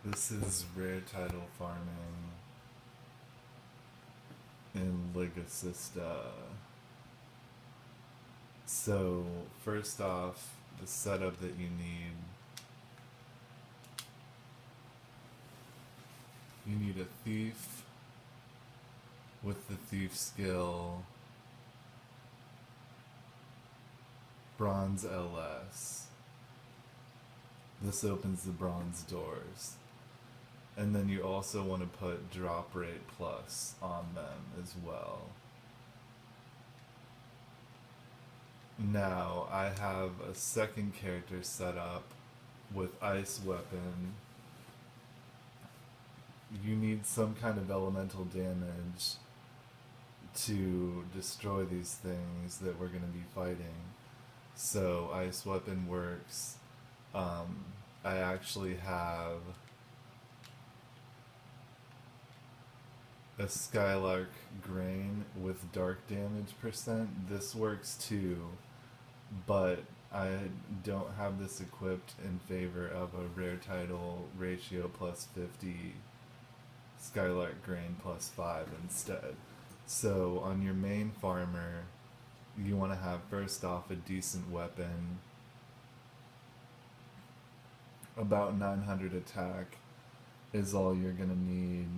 This is rare title farming in Legasista. So, first off, the setup that you need a thief with the thief skill, bronze LS. This opens the bronze doors. And then you also want to put drop rate plus on them as well. Now, I have a second character set up with ice weapon. You need some kind of elemental damage to destroy these things that we're going to be fighting. So, ice weapon works. I actually have a Skylark Grain with dark damage percent. This works too, but I don't have this equipped in favor of a rare title ratio plus 50 Skylark Grain plus 5 instead. So on your main farmer, you want to have first off a decent weapon, about 900 attack is all you're gonna need.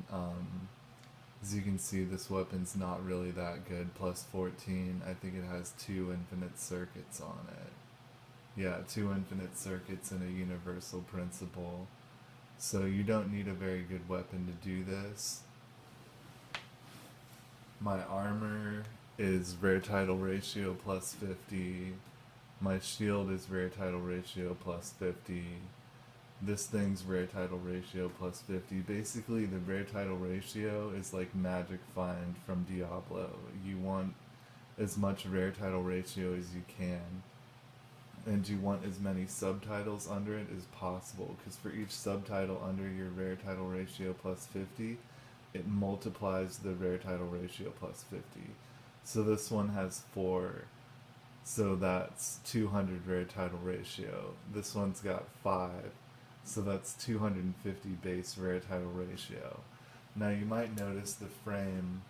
As you can see, this weapon's not really that good. Plus 14, I think it has 2 infinite circuits on it. Yeah, 2 infinite circuits and a universal principle. So you don't need a very good weapon to do this. My armor is rare title ratio plus 50. My shield is rare title ratio plus 50. This thing's rare title ratio plus 50. Basically, the rare title ratio is like magic find from Diablo. You want as much rare title ratio as you can, and you want as many subtitles under it as possible, because for each subtitle under your rare title ratio plus 50, it multiplies the rare title ratio plus 50. So this one has 4, so that's 200 rare title ratio. This one's got 5, so that's 250 base rare title ratio. Now you might notice the frame,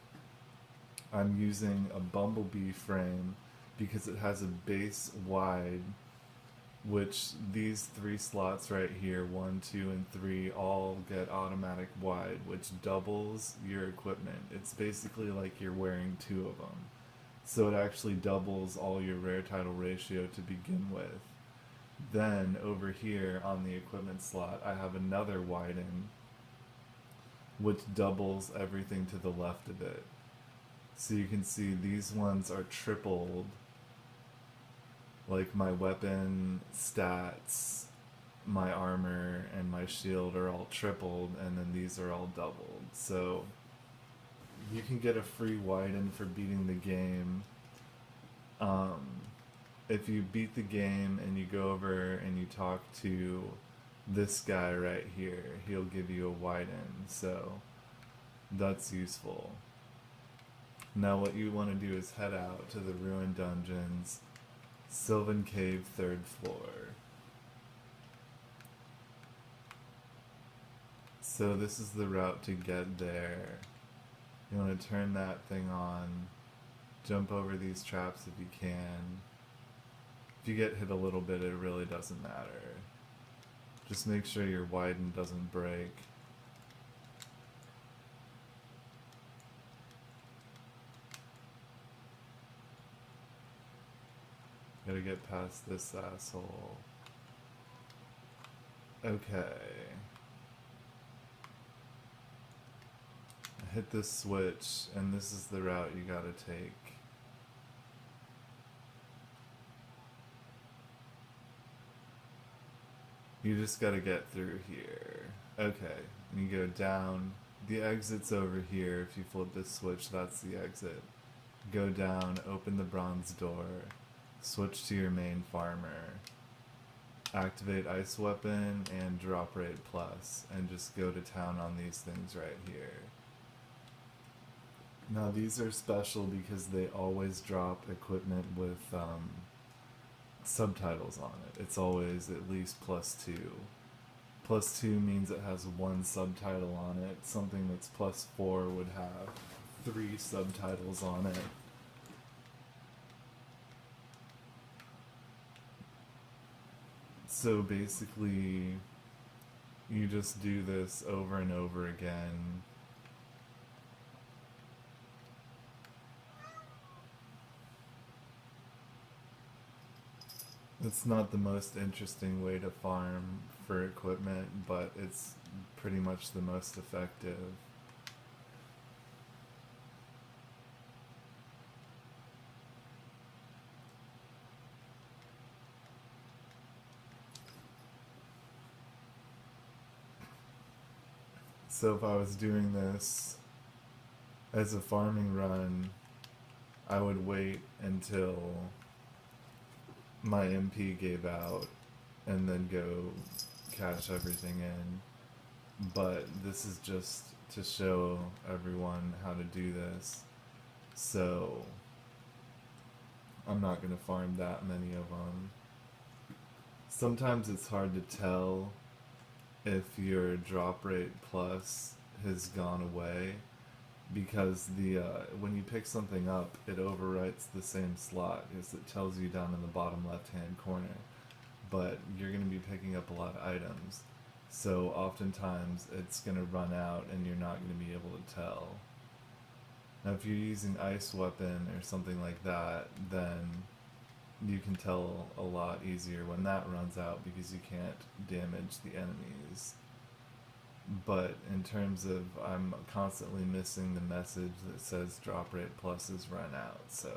I'm using a bumblebee frame because it has a base wide, which these 3 slots right here, 1, 2, and 3, all get automatic wide, which doubles your equipment. It's basically like you're wearing 2 of them. So it actually doubles all your rare title ratio to begin with. Then over here on the equipment slot, I have another widen, which doubles everything to the left of it. So you can see these ones are tripled. Like my weapon stats, my armor, and my shield are all tripled, and then these are all doubled. So you can get a free widen for beating the game. Um, if you beat the game and you go over and you talk to this guy right here, he'll give you a widen. So that's useful. Now what you want to do is head out to the ruined dungeons, Sylvan Cave, 3rd floor. So this is the route to get there. You want to turn that thing on, jump over these traps if you can. If you get hit a little bit, it really doesn't matter. Just make sure your widen doesn't break. Gotta get past this asshole. Okay. Hit this switch, and this is the route you gotta take. You just gotta get through here. Okay, and you go down. The exit's over here. If you flip this switch, that's the exit. Go down, open the bronze door, switch to your main farmer, activate ice weapon and drop rate plus, and just go to town on these things right here. Now these are special because they always drop equipment with subtitles on it. It's always at least +2. +2 means it has one subtitle on it. Something that's +4 would have 3 subtitles on it. So basically, you just do this over and over again. It's not the most interesting way to farm for equipment, but it's pretty much the most effective. So if I was doing this as a farming run, I would wait until my MP gave out and then go cash everything in. But this is just to show everyone how to do this. So I'm not going to farm that many of them. Sometimes it's hard to tell if your drop rate plus has gone away because the when you pick something up, it overwrites the same slot as it tells you down in the bottom left hand corner. But you're going to be picking up a lot of items, so oftentimes it's going to run out and you're not going to be able to tell. Now if you're using ice weapon or something like that, then you can tell a lot easier when that runs out because you can't damage the enemies. But in terms of, I'm constantly missing the message that says drop rate plus is run out, so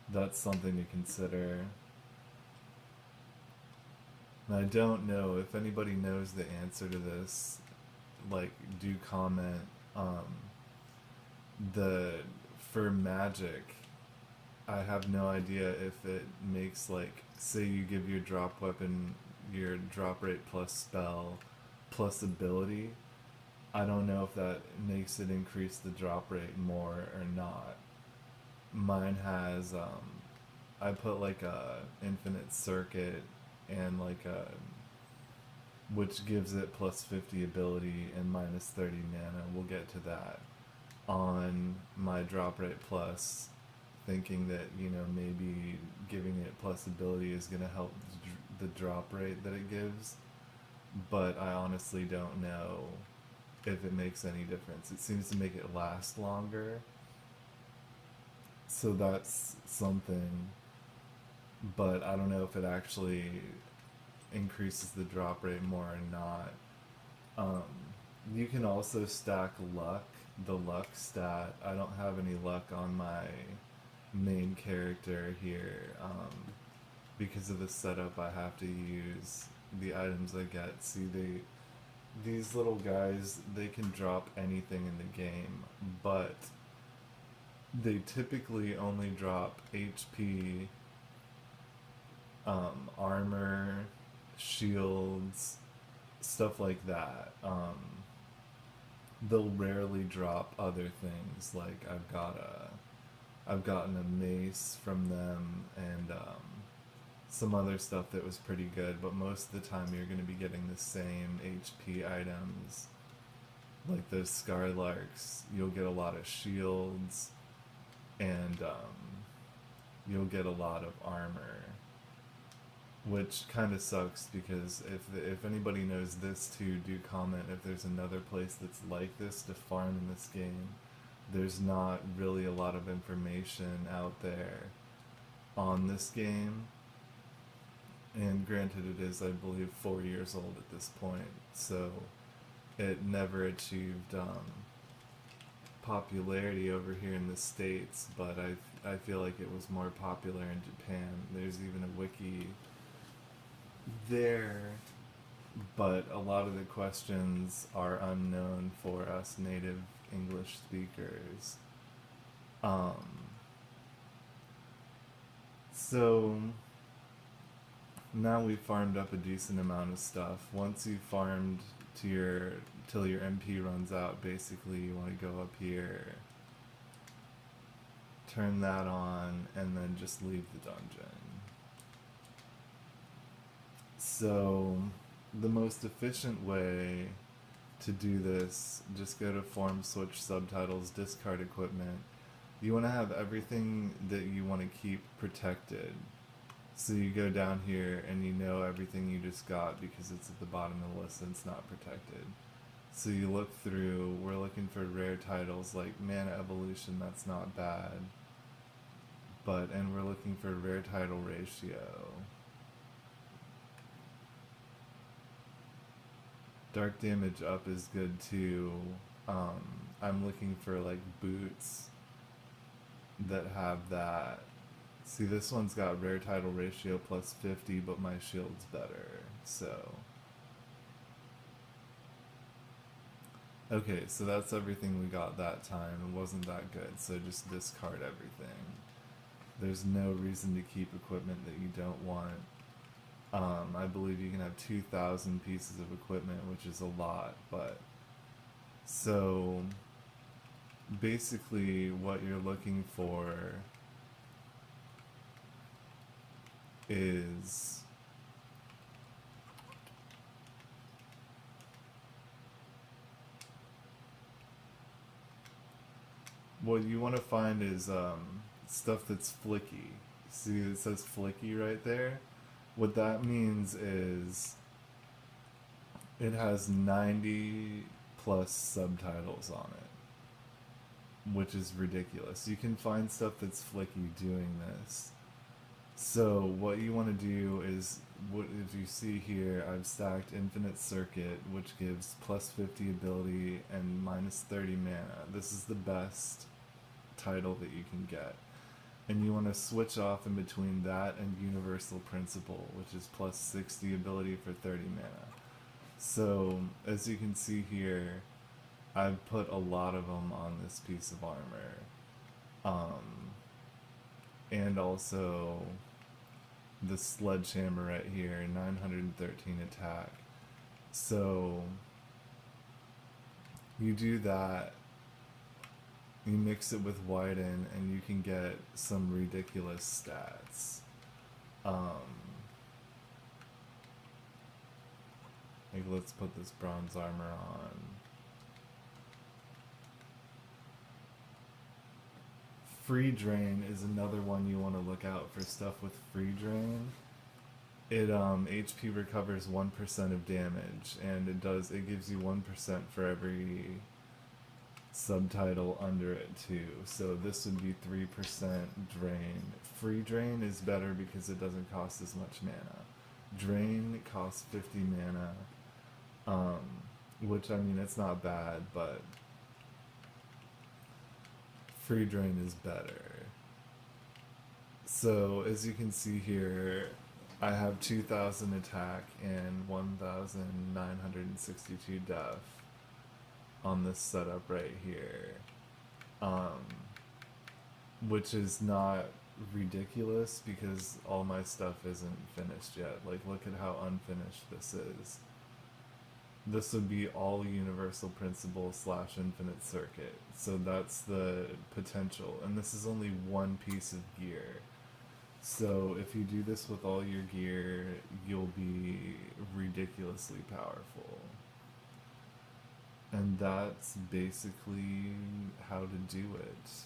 that's something to consider. And I don't know if anybody knows the answer to this, like, do comment. The for magic, I have no idea if it makes, like, say you give your drop weapon your drop rate plus spell plus ability. I don't know if that makes it increase the drop rate more or not. Mine has, I put like a infinite circuit and like a, which gives it +50 ability and -30 mana. We'll get to that on my drop rate plus, thinking that, you know, maybe giving it plus ability is going to help the drop rate that it gives, but I honestly don't know if it makes any difference. It seems to make it last longer, so that's something, but I don't know if it actually increases the drop rate more or not. You can also stack luck, the luck stat. I don't have any luck on my main character here, because of the setup. I have to use the items I get. See, these little guys, they can drop anything in the game, but they typically only drop HP, armor, shields, stuff like that. They'll rarely drop other things. Like I've gotten a mace from them and some other stuff that was pretty good, but most of the time you're going to be getting the same HP items. Like those Skylarks, you'll get a lot of shields, and you'll get a lot of armor, which kind of sucks because if anybody knows this too, do comment if there's another place that's like this to farm in this game. There's not really a lot of information out there on this game, and granted it is, I believe, 4 years old at this point, so it never achieved popularity over here in the States, but I feel like it was more popular in Japan. There's even a wiki there, but a lot of the questions are unknown for us native English speakers. So now we've farmed up a decent amount of stuff. Once you've farmed to till your MP runs out, basically you want to go up here, turn that on, and then just leave the dungeon. So the most efficient way to do this, just go to form, switch subtitles, discard equipment. You want to have everything that you want to keep protected. So you go down here and you know everything you just got because it's at the bottom of the list and it's not protected. So you look through, we're looking for rare titles like Mana Evolution, that's not bad. And we're looking for rare title ratio. Dark damage up is good too. I'm looking for like boots that have that. See, this one's got rare title ratio plus 50, but my shield's better. So, okay, so that's everything we got that time. It wasn't that good, so just discard everything. There's no reason to keep equipment that you don't want. I believe you can have 2,000 pieces of equipment, which is a lot, but so basically what you're looking for is what you want to find is stuff that's flicky. See, it says flicky right there. What that means is it has 90 plus subtitles on it, which is ridiculous. You can find stuff that's flicky doing this. So what you want to do is, what if you see here, I've stacked Infinite Circuit, which gives plus 50 ability and minus 30 mana. This is the best title that you can get. And you want to switch off in between that and Universal Principle, which is plus 60 ability for 30 mana. So, as you can see here, I've put a lot of them on this piece of armor. And also the sledgehammer right here, 913 attack. So, you do that, you mix it with widen, and you can get some ridiculous stats. Like, let's put this bronze armor on. Free drain is another one you want to look out for stuff with free drain. It HP recovers 1% of damage, and it gives you 1% for every subtitle under it too. So this would be 3% drain. Free drain is better because it doesn't cost as much mana. Drain costs 50 mana, which, I mean, it's not bad, but free drain is better. So as you can see here, I have 2,000 attack and 1,962 def on this setup right here, which is not ridiculous because all my stuff isn't finished yet. Like, look at how unfinished this is. This would be all Universal Principle / Infinite Circuit. So that's the potential. And this is only one piece of gear. So if you do this with all your gear, you'll be ridiculously powerful. And that's basically how to do it.